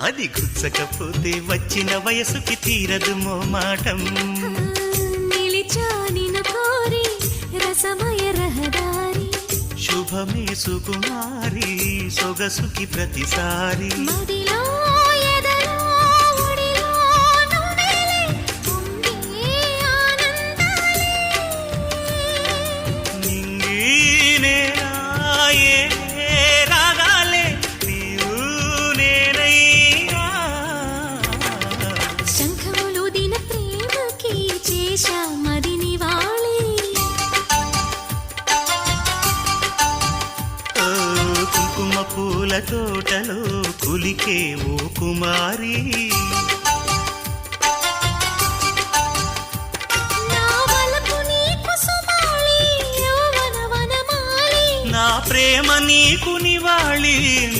అది గుచ్చకపోతే వచ్చిన వయసుకి తీరదు మోమాటం. నిలిచా నిన్ను కోరి రసమయ రహదారి, శుభమే సుకుమారి సొగసుకి ప్రతిసారి. మదిలో ఎదలో ఒడిలో నువ్వేలే, పొంగే ఆనందాలే. నింగి నేరాయే రాగాలే నీవు నేనైనా. శంఖములు దిన ప్రేమకి చేశా మదిని వాలి. కుంకుమ పూల తోటలో కులికే ఓ కుమారి. నా వలపు నీకు సుమాలి, యౌవన వనమాలి. నా ప్రేమ నీకు నివాళి